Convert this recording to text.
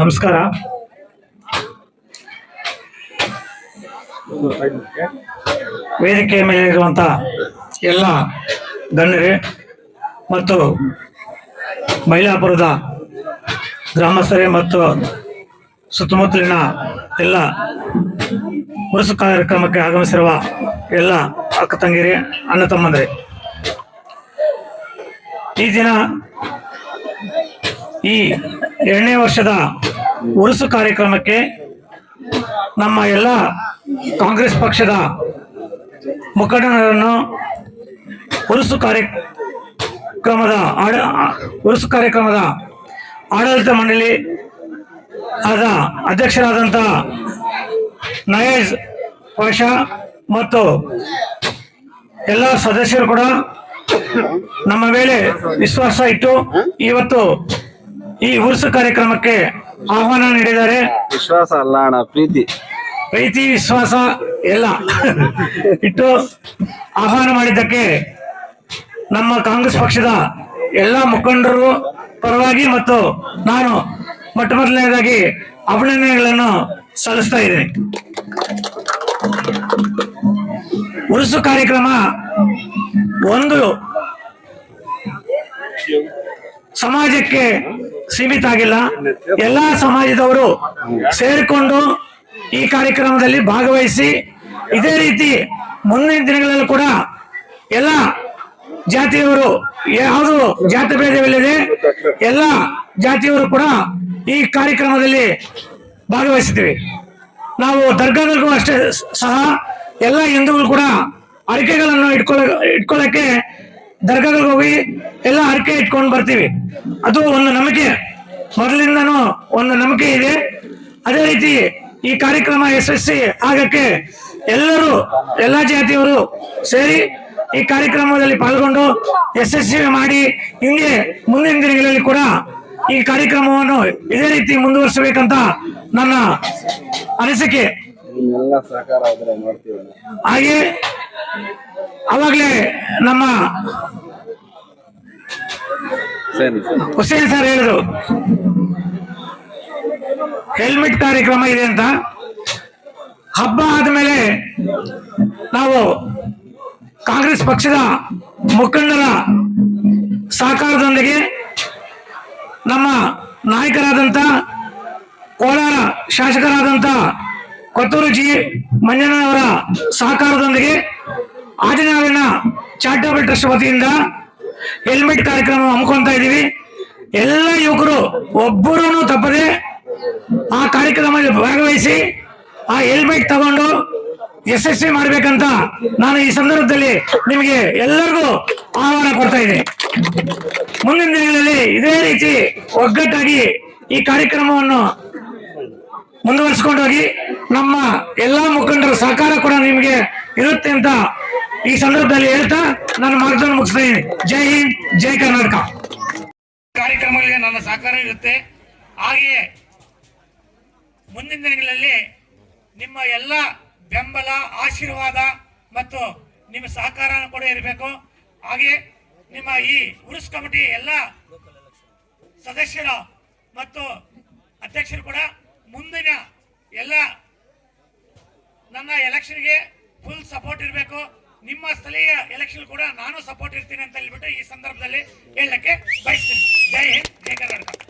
ನಮಸ್ಕಾರ. ವೇದಿಕೆ ಮೇಲೆ ಇರುವಂತ ಎಲ್ಲ ಗಣ್ಯರೇ ಮತ್ತು ಮೈಲಾಪುರದ ಗ್ರಾಮಸ್ಥರೇ ಮತ್ತು ಸುತ್ತಮುತ್ತಲಿನ ಎಲ್ಲ ಉರುಸು ಕಾರ್ಯಕ್ರಮಕ್ಕೆ ಆಗಮಿಸಿರುವ ಎಲ್ಲ ಅಕ್ಕ ತಂಗಿರಿ, ಅಣ್ಣ ತಮ್ಮಂದರೆ, ಈ ದಿನ ಈ 2ನೇ ವರ್ಷದ ಉರುಸು ಕಾರ್ಯಕ್ರಮಕ್ಕೆ ನಮ್ಮ ಎಲ್ಲ ಕಾಂಗ್ರೆಸ್ ಪಕ್ಷದ ಮುಖಂಡರನ್ನು ಉರುಸು ಕಾರ್ಯಕ್ರಮದ ಆಡಳಿತ ಮಂಡಳಿ ಆದ ಅಧ್ಯಕ್ಷರಾದಂಥ ನಯಾಜ್ ಪಾಷಾ ಮತ್ತು ಎಲ್ಲ ಸದಸ್ಯರು ಕೂಡ ನಮ್ಮ ಮೇಲೆ ವಿಶ್ವಾಸ ಇಟ್ಟು ಇವತ್ತು ಈ ಉರುಸು ಕಾರ್ಯಕ್ರಮಕ್ಕೆ ಆಹ್ವಾನ ನೀಡಿದ್ದಾರೆ. ವಿಶ್ವಾಸ ಅಲ್ಲ ಅಣ್ಣ, ಪ್ರೀತಿ ವಿಶ್ವಾಸ ಎಲ್ಲ ಇಟ್ಟು ಆಹ್ವಾನ ಮಾಡಿದ್ದಕ್ಕೆ ನಮ್ಮ ಕಾಂಗ್ರೆಸ್ ಪಕ್ಷದ ಎಲ್ಲ ಮುಖಂಡರು ಪರವಾಗಿ ಮತ್ತು ನಾನು ಮೊದಲನೇದಾಗಿ ಅಭಿನಂದನೆಗಳನ್ನು ಸಲ್ಲಿಸ್ತಾ ಇದ್ದೇನೆ. ಉರುಸು ಕಾರ್ಯಕ್ರಮ ಒಂದು ಸಮಾಜಕ್ಕೆ ಸೀಮಿತ ಆಗಿಲ್ಲ, ಎಲ್ಲಾ ಸಮಾಜದವರು ಸೇರಿಕೊಂಡು ಈ ಕಾರ್ಯಕ್ರಮದಲ್ಲಿ ಭಾಗವಹಿಸಿ ಇದೇ ರೀತಿ ಮುಂದಿನ ದಿನಗಳಲ್ಲೂ ಕೂಡ ಎಲ್ಲ ಜಾತಿಯವರು, ಯಾವುದು ಜಾತಿ ಭೇದವಿಲ್ಲದೆ ಎಲ್ಲ ಜಾತಿಯವರು ಕೂಡ ಈ ಕಾರ್ಯಕ್ರಮದಲ್ಲಿ ಭಾಗವಹಿಸ್ತೀವಿ. ನಾವು ದರ್ಗಾದಲ್ಲಿಗೂ ಅಷ್ಟೇ ಸಹ ಎಲ್ಲ ಹಿಂದೂಗಳು ಕೂಡ ಅರಿಕೆಗಳನ್ನು ಇಟ್ಕೊಳ್ಳಕ್ಕೆ ದರ್ಗಾದಲ್ಲಿ ಹೋಗಿ ಎಲ್ಲ ಅರಿಕೆ ಇಟ್ಕೊಂಡು ಬರ್ತೀವಿ. ಅದು ಒಂದು ನಂಬಿಕೆ, ಮೊದಲಿಂದನೂ ಒಂದು ನಂಬಿಕೆ ಇದೆ. ಅದೇ ರೀತಿ ಈ ಕಾರ್ಯಕ್ರಮ ಯಶಸ್ವಿ ಆಗಕ್ಕೆ ಎಲ್ಲರೂ, ಎಲ್ಲ ಜಾತಿಯವರು ಸೇರಿ ಈ ಕಾರ್ಯಕ್ರಮದಲ್ಲಿ ಪಾಲ್ಗೊಂಡು ಯಶಸ್ವಿ ಮಾಡಿ ಹಿಂಗೆ ಮುಂದಿನ ದಿನಗಳಲ್ಲಿ ಕೂಡ ಈ ಕಾರ್ಯಕ್ರಮವನ್ನು ಇದೇ ರೀತಿ ಮುಂದುವರಿಸಬೇಕಂತ ನನ್ನ ಅನಿಸಿಕೆ. ಹಾಗೆ ಅವಾಗಲೇ ನಮ್ಮ ಹುಸೇನ್ ಸರ್ ಹೇಳಿದ್ರು ಹೆಲ್ಮೆಟ್ ಕಾರ್ಯಕ್ರಮ ಇದೆ ಅಂತ. ಹಬ್ಬ ಆದ್ಮೇಲೆ ನಾವು ಕಾಂಗ್ರೆಸ್ ಪಕ್ಷದ ಮುಖಂಡರ ಸಹಕಾರದೊಂದಿಗೆ ನಮ್ಮ ನಾಯಕರಾದಂಥ ಕೋಲಾರ ಶಾಸಕರಾದಂಥ ಕೊತ್ತೂರು ಜಿ ಮಂಜಣ್ಣನವರ ಸಹಕಾರದೊಂದಿಗೆ ಆದಿನಾರಾಯಣ ಚಾರಿಟಬಲ್ ಟ್ರಸ್ಟ್ ವತಿಯಿಂದ ಹೆಲ್ಮೆಟ್ ಕಾರ್ಯಕ್ರಮ ಹಮ್ಮಿಕೊಳ್ತಾ ಇದ್ದೀವಿ. ಎಲ್ಲ ಯುವಕರು ಒಬ್ಬರೂ ತಪ್ಪದೆ ಆ ಕಾರ್ಯಕ್ರಮದಲ್ಲಿ ಭಾಗವಹಿಸಿ ಆ ಹೆಲ್ಮೆಟ್ ತಗೊಂಡು ಯಶಸ್ವಿ ಮಾಡ್ಬೇಕಂತ ನಾನು ಈ ಸಂದರ್ಭದಲ್ಲಿ ನಿಮಗೆ ಎಲ್ಲರಿಗೂ ಆಹ್ವಾನ ಕೊಡ್ತಾ ಇದ್ದೀನಿ. ಮುಂದಿನ ದಿನಗಳಲ್ಲಿ ಇದೇ ರೀತಿ ಒಗ್ಗಟ್ಟಾಗಿ ಈ ಕಾರ್ಯಕ್ರಮವನ್ನು ಮುಂದುವರಿಸಿಕೊಂಡು ಹೋಗಿ ನಮ್ಮ ಎಲ್ಲಾ ಮುಖಂಡರ ಸಹಕಾರ ಕೂಡ ನಿಮಗೆ ಇರುತ್ತೆ ಅಂತ ಈ ಸಂದರ್ಭದಲ್ಲಿ ಹೇಳ್ತಾ ನನ್ನ ಮಾರ್ಗವನ್ನು ಮುಗಿಸ್ತಾ ಇದ್ದೀನಿ. ಜೈ ಹಿಂದ್, ಜೈ ಕರ್ನಾಟಕ. ಕಾರ್ಯಕ್ರಮಗಳಿಗೆ ನನ್ನ ಸಹಕಾರ ಇರುತ್ತೆ. ಹಾಗೆಯೇ ಮುಂದಿನ ದಿನಗಳಲ್ಲಿ ನಿಮ್ಮ ಎಲ್ಲ ಬೆಂಬಲ, ಆಶೀರ್ವಾದ ಮತ್ತು ನಿಮ್ಮ ಸಹಕಾರ ಕೂಡ ಇರಬೇಕು. ಹಾಗೆ ನಿಮ್ಮ ಈ ಉರುಸ್ ಕಮಿಟಿ ಎಲ್ಲ ಸದಸ್ಯರ ಮತ್ತು ಅಧ್ಯಕ್ಷರು ಕೂಡ ಮುಂದಿನ ಎಲ್ಲ ನನ್ನ ಎಲೆಕ್ಷನ್ಗೆ ಫುಲ್ ಸಪೋರ್ಟ್ ಇರಬೇಕು. ನಿಮ್ಮ ಸ್ಥಳೀಯ ಎಲೆಕ್ಷನ್ ಕೂಡ ನಾನು ಸಪೋರ್ಟ್ ಇರ್ತೀನಿ ಅಂತ ಹೇಳ್ಬಿಟ್ಟು ಈ ಸಂದರ್ಭದಲ್ಲಿ ಹೇಳಕ್ಕೆ ಬಯಸ್ತೀನಿ. ಜೈ ಹಿಂದ್, ಜೈ ಕರ್ನಾಟಕ.